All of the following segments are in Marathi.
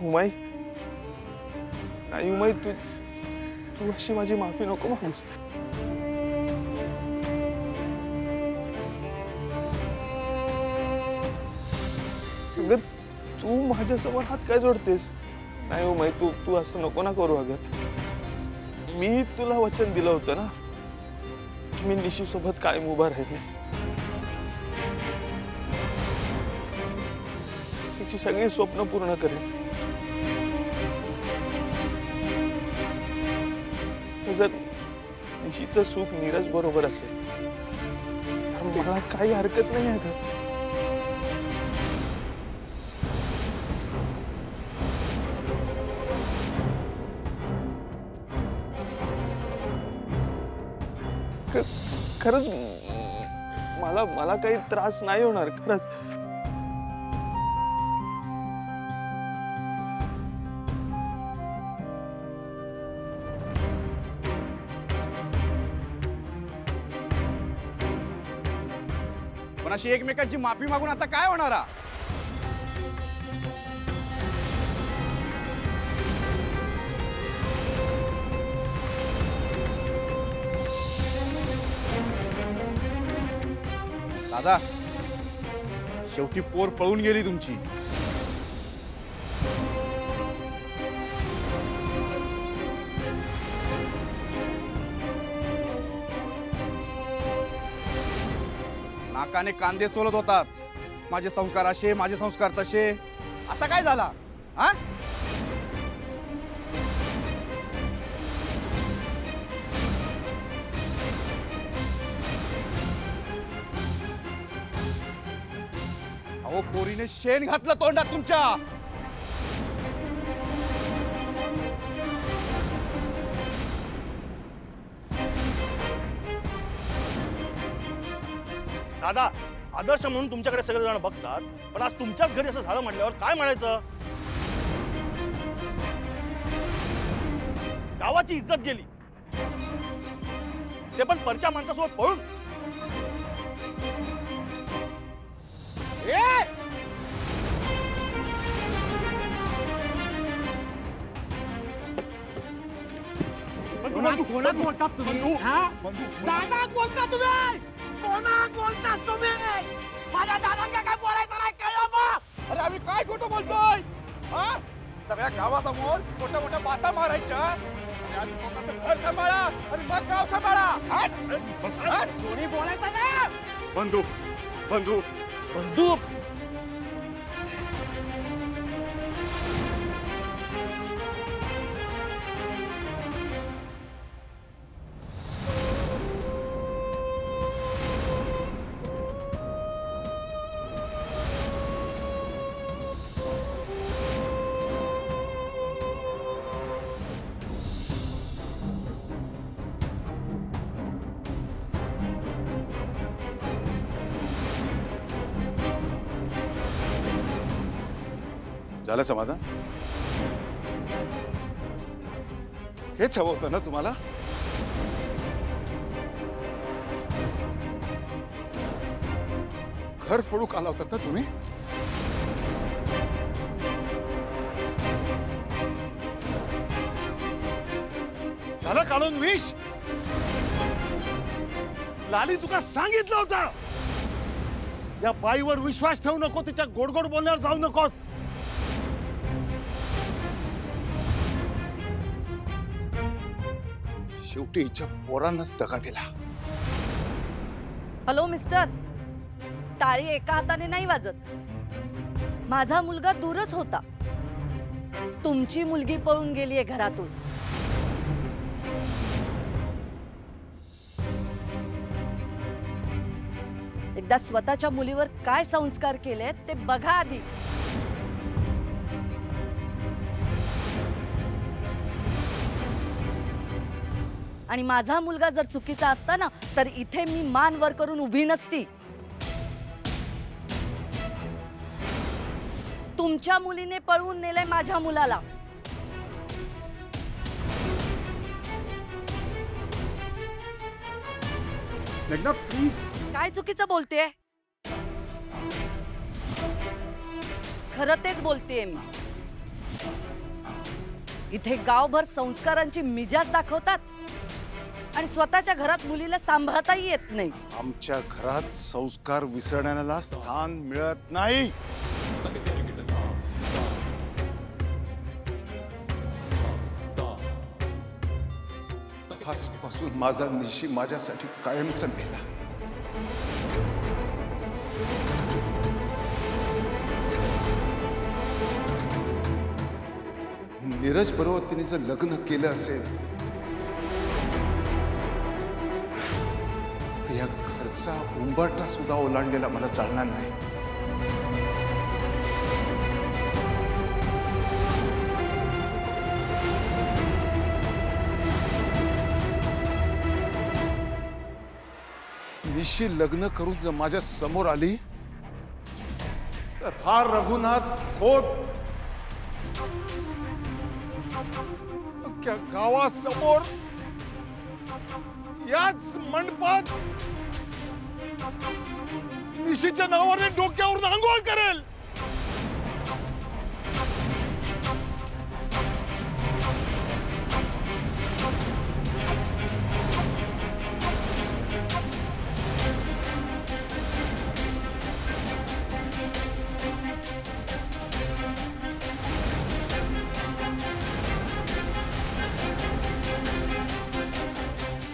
उमाई नाही उमाई, तू तू अशी माझी माफी नको मागूस. अगं तू माझ्यासमोर हात काय जोडतेस? नाही उमाई, तू तू असं नको ना करू. अगं मी तुला वचन दिलं होतं ना, मी निशी सोबत कायम उभा राहील. तिची सगळी स्वप्न पूर्ण करेन. जर निशीचं सुख नीरज बरोबर असेल तर मला काही हरकत नाही आहे का? खरंच मला मला काही त्रास नाही होणार खरंच. पण अशी एकमेकांची माफी मागून आता काय होणार? दादा शेवटी पोर पळून गेली तुमची. नाकाने कांदे सोलत होतात, माझे संस्कार असे माझे संस्कार तसे. आता काय झाला? हा अहो पोरीने शेण घातलं तोंडात तुमच्या. दादा आदर्श म्हणून तुमच्याकडे सगळे जण बघतात, पण आज तुमच्याच घरी असं झालं म्हटल्यावर काय म्हणायचं? गावाची इज्जत गेली, ते पण परक्या माणसासोबत पळून. कोणाक बोलतात तुम्ही? दादा बोलता तुम्ही? कोणाक बोलतात तुम्ही? माझ्या दादांना काय बोलायचं नाही, कळलं का? अरे आम्ही काय खोटं बोलतोय? सगळ्या गावासमोर मोठ्या मोठ्या बाता मारायच्या आणि आम्ही स्वतःचं घर सांभाळा आणि मग गाव सांभाळा. कोणी बोलायचं ना? बंदूक बंदूक बंदूक. झालं समाधान? हेच हवं होतं ना तुम्हाला? घर फोडूक आला होतात ना तुम्ही? झालं काढून विष. लाली तुका सांगितलं होतं, या बाईवर विश्वास ठेवू नको, तिच्या गोड गोड बोलण्यावर जाऊ नकोस. शेवटी हिच्या पोरांनाच दगा दिला. हॅलो मिस्टर, टाळी एका हाताने नाही वाजत. माझा मुलगा दूरच होता, तुमची मुलगी पळून गेलीये घरातून. एकदा स्वतःच्या मुलीवर काय संस्कार केलेत ते बघा आधी. आणि माझा मुलगा जर चुकीचा असता ना, तर इथे मी मान वर करून उभी नसती. तुमच्या मुलीने पळवून नेलंय माझ्या मुलाला. मेघना प्लीज. काय चुकीचं बोलतेय? खरं तेच बोलतेय मी. इथे गावभर संस्कारांची मिजाज दाखवतात आणि स्वतःच्या घरात मुलीला सांभाळताही येत नाही. आमच्या घरात संस्कार विसरण्याला स्थान मिळत नाही. आजपासून माझा निशी माझ्यासाठी कायमचा मेला. नीरज बरोबर तिने जर लग्न केलं असेल तर या घरचा उंबरठा सुद्धा ओलांडलेला मला चालणार नाही. निशी लग्न करून जर माझ्या समोर आली तर हा रघुनाथ खोत अख्ख्या गावासमोर याच मंडपात निशीच्या नावाने डोक्यावरून आंघोळ करेल.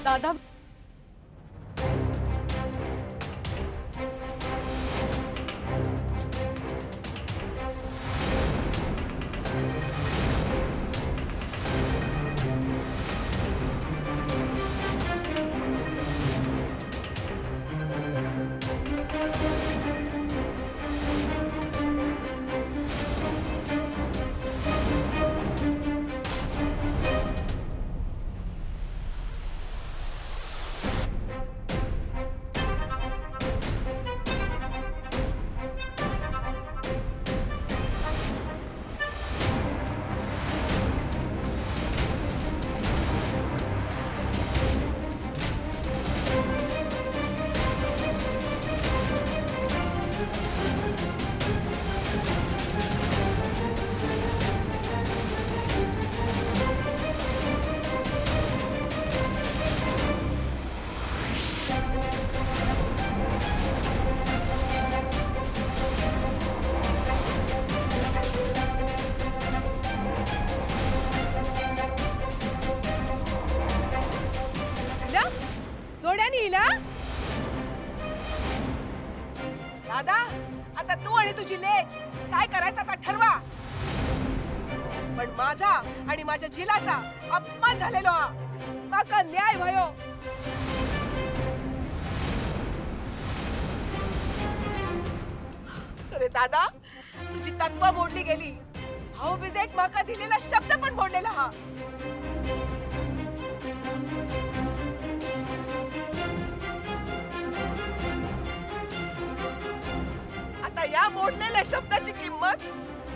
दादा दादा आता तू आणि तुझी लेक काय करायचं आता ठरवा. पण माझा आणि माझ्या जिलाचा अपमान झालेलो हा माका न्याय भयो. अरे दादा तुझी तत्व मोडली गेली. हाऊ बिजेट माका दिलेला शब्द पण मोडलेला हा. आता या मोडलेल्या शब्दाची किंमत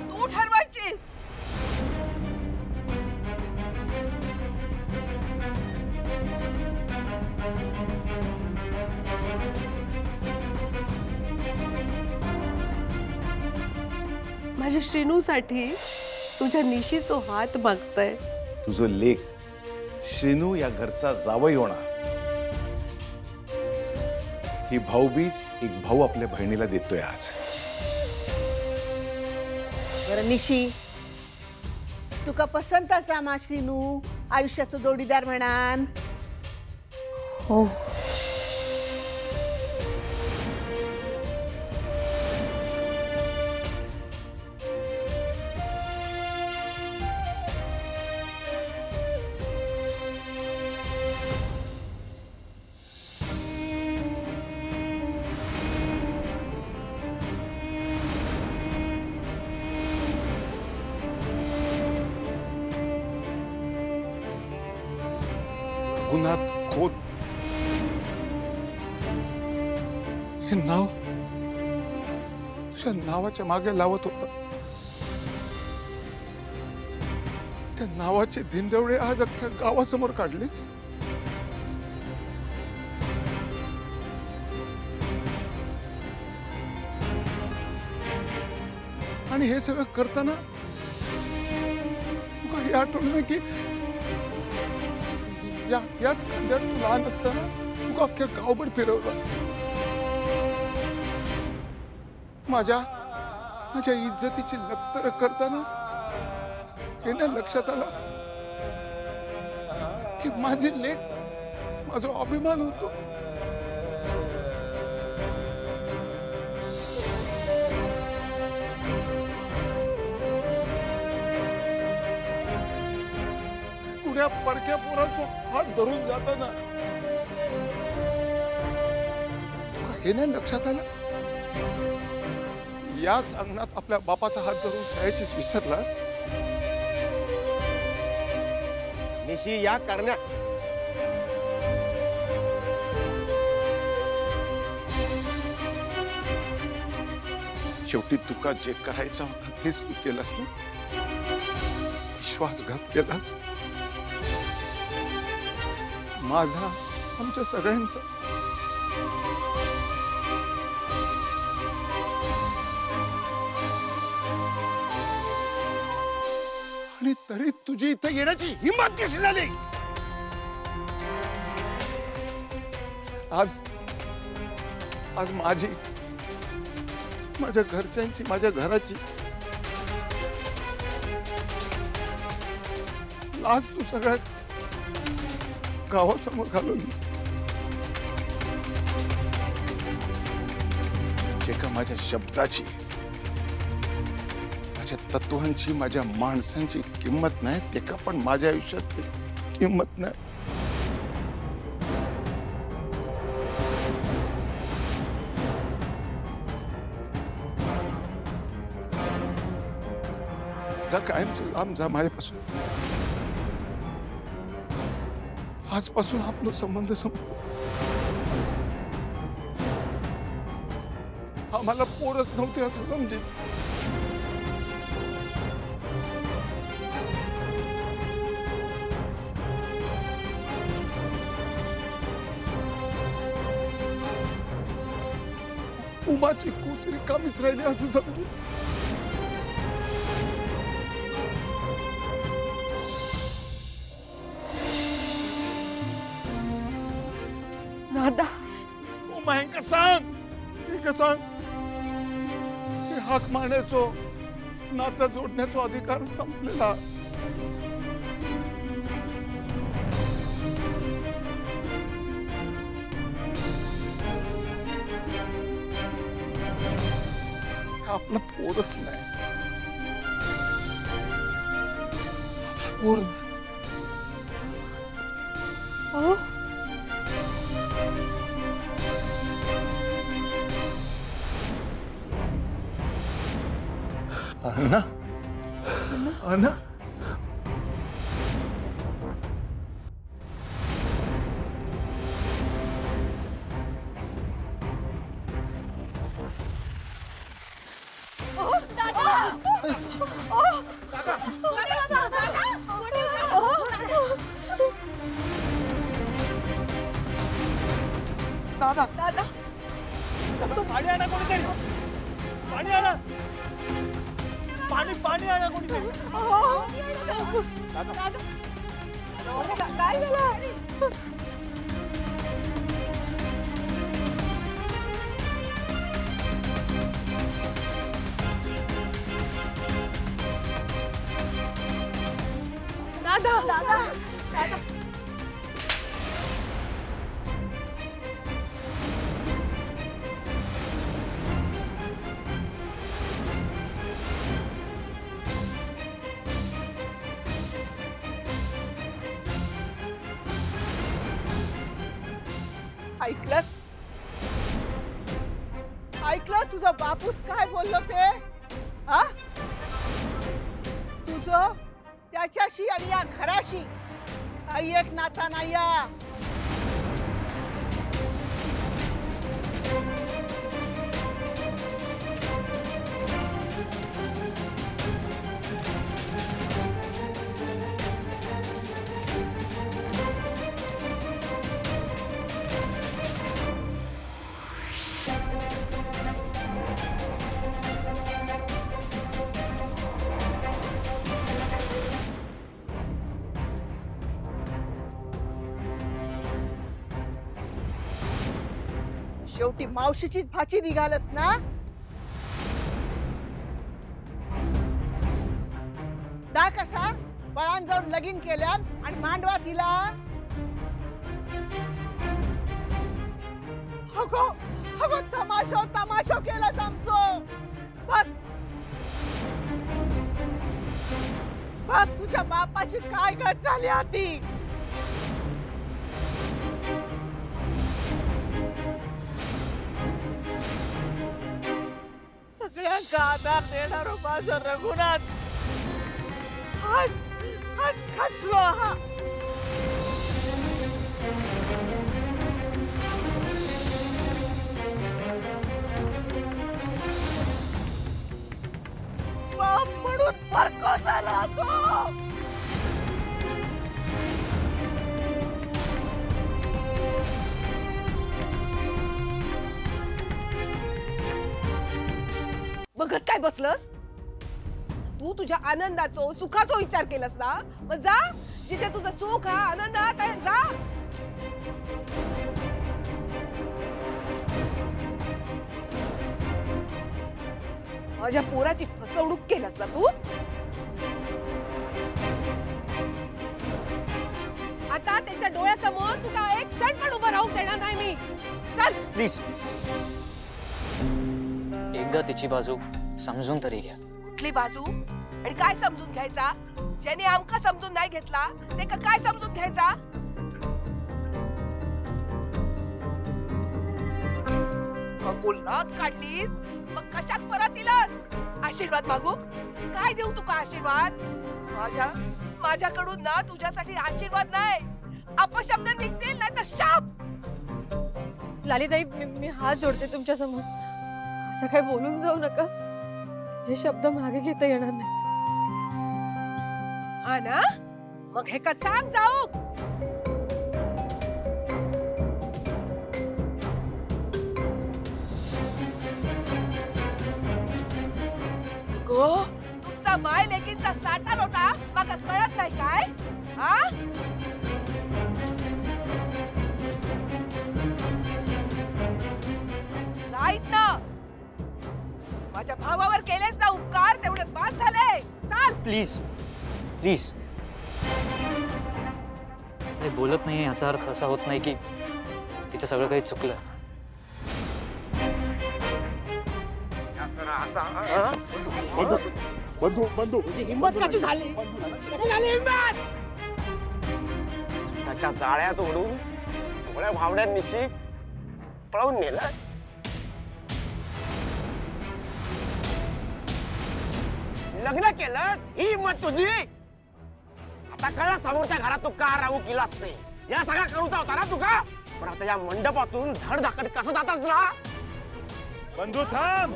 तू ठरवायचीस. माझ्या श्रीनूसाठी तुझ्या निशीचो हात मागतय. तुझं लेक श्रीनू या घरचा जावई होणार. ही भाऊबीज एक भाऊ आपल्या बहिणीला देतोय आज. बरं निशी तुका पसंत असा मा श्रीनू आयुष्याचा जोडीदार म्हणान. हो रघुनाथ खोत हे नाव तुझ्या नावाच्या मागे लावत होता. त्या नावाचे धिंडवळे आज अख्ख्या गावासमोर काढलेस. आणि हे सगळं करताना तुला हे आठवलं ना की याच कांद्यात तू लहान असताना तू अख्ख्या गावभर फिरवलं. माझ्या इज्जतीची लक्तर करताना हे ना लक्षात आलं की माझी लेक माझा अभिमान होतो. कुण्या परक्या पोराचा हात धरून जाताना हे नाही लक्षात आलं याच अंगणात आपल्या बापाचा हात धरून जायचीच विसरलास. निशी या करण्या शेवटी तुका जे करायचं होतं तेच तू केलंस ना. विश्वासघात केलास माझा, आमच्या सगळ्यांचा. आणि तरी तुझी इथं येण्याची हिंमत कशी झाली. आज माझ्या घरच्यांची, माझ्या घराची लाज तू सगळ्या गावासमोर घालवलीस. जे का माझ्या शब्दाची, माझ्या तत्वांची, माझ्या माणसांची किंमत नाही ते का पण माझ्या आयुष्यात किंमत नाही. जा कायमचं लांब जा माझ्यापासून. आजपासून आपला संबंध संपला. आम्हाला पोरच नव्हते असं समजेल. उमाची कूच रिकामीच राहिली असं समजू. दादा उमा हेंका सांग, हेंका सांग हे हाक मारण्याचो, नातं जोडण्याचा अधिकार संपलेला. आपला पोरच नाही. पोर अण्णा, अण्णा दादा दादा पाणी आणा कोणीतरी. पाणी आणा. पाणी आणा कोणीतरी. काय झालं. दादा दादा दादा ऐकलं तुझा बापूस काय बोललो ते. हा तुझं त्याच्याशी आणि या घराशी काही एक नाता नाही. शेवटी मावशीचीच भाची निघालस ना? दा कसा बळान जाऊन लगीन केल्यान आणि मांडवा दिला. अगो अगो तमाशो तमाशो केलास आमचो. बघ बघ तुझ्या बापाची काय गत झाली होती. सगळ्यांका आधार देणारो माझा रघुनाथ आज आज खचलो हा. बाप म्हणून फरको झाला तो. बघत काय बसलस? तू तुझ्या आनंदाचो सुखाचो विचार केलास ना? मग जा, जिथे तुझं सुख हा आनंद हा ते जा. माझ्या पोराची फसवणूक केलास ना तू? आता त्याच्या डोळ्यासमोर तुला एक क्षण पण उभं राहू देणार नाही मी. चल प्लीज एकदा तिची बाजू समजून तरी घ्या. कुठली बाजू आणि काय समजून घ्यायचा? ज्याने आमका समजून नाही घेतला ते काय समजून घ्यायचा? बोलत काढलीस मग कशाक परत इलास? आशीर्वाद मागू? काय देऊ तुका आशीर्वाद? माझ्याकडून ना तुझ्यासाठी आशीर्वाद नाही, अपशब्द निघतील नाही तर शाप. लालीताई मी हात जोडते तुमच्या समोर. असं काही बोलून जाऊ नका. जे शब्द मागे घेता येणार नाहीत. हा ना, मग हे का सांग जाऊ. गो तुमचा माय लेकींचा साठा लोटा माका कळत नाही काय? हा जाईत ना. माझ्या भावावर केलेस ना उपकार तेवढे पास झाले. चाल प्लीज प्लीज. काही बोलत नाही याचा अर्थ असा होत नाही की तिचं सगळं काही चुकलं. बंधू बंधू तुझी हिंमत कशी झाली? कशी झाली हिंमत? त्याच्या जाळ्यात ओढून थोड्या भावड्यांनीशी पळवून नेलंस. लग्न केलंस ही हिंमत तुझी? आता कळलं समोरच्या घरात तू का राहू केलास नाही. या सगळा करूचा होता ना तुका. पण आता या मंडपातून धडधाकड कसं जातास ना? बंधू थांब.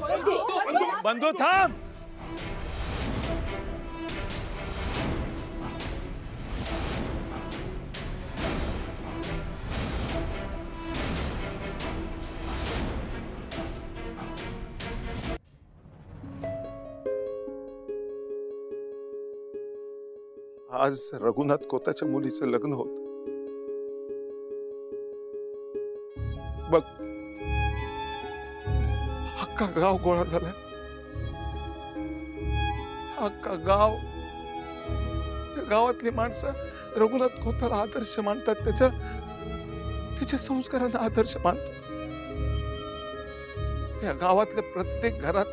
बंधू थांब. आज रघुनाथ कोताच्या मुलीचं लग्न होत. बघ अख्खा गाव गोळा झालाय. अख्खा गाव, गावातली माणसं रघुनाथ कोताला आदर्श मानतात. त्याच्या संस्कारांना आदर्श मानतात. या गावातल्या प्रत्येक घरात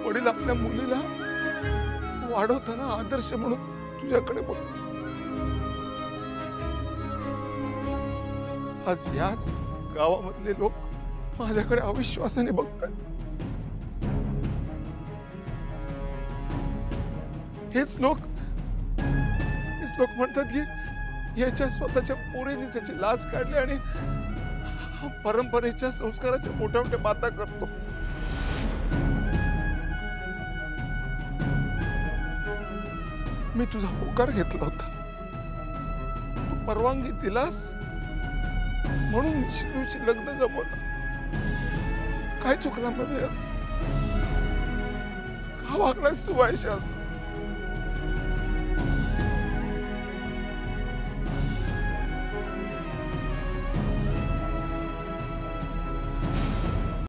वडील आपल्या मुलीला वाढवताना आदर्श म्हणून तुझ्याकडे बघ. आज याच गावामधले लोक माझ्याकडे अविश्वासाने बघतात. हेच लोक म्हणतात की याच्या स्वतःच्या पोरीने त्याची लाज काढली आणि परंपरेच्या संस्काराच्या मोठ्या मोठ्या बाता करतो. मी तुझा होकार घेतला होता. तू परवानगी दिलास म्हणून तुझी लग्न जमवलं. काय चुकला माझं? का वागलास तू वायशा असं?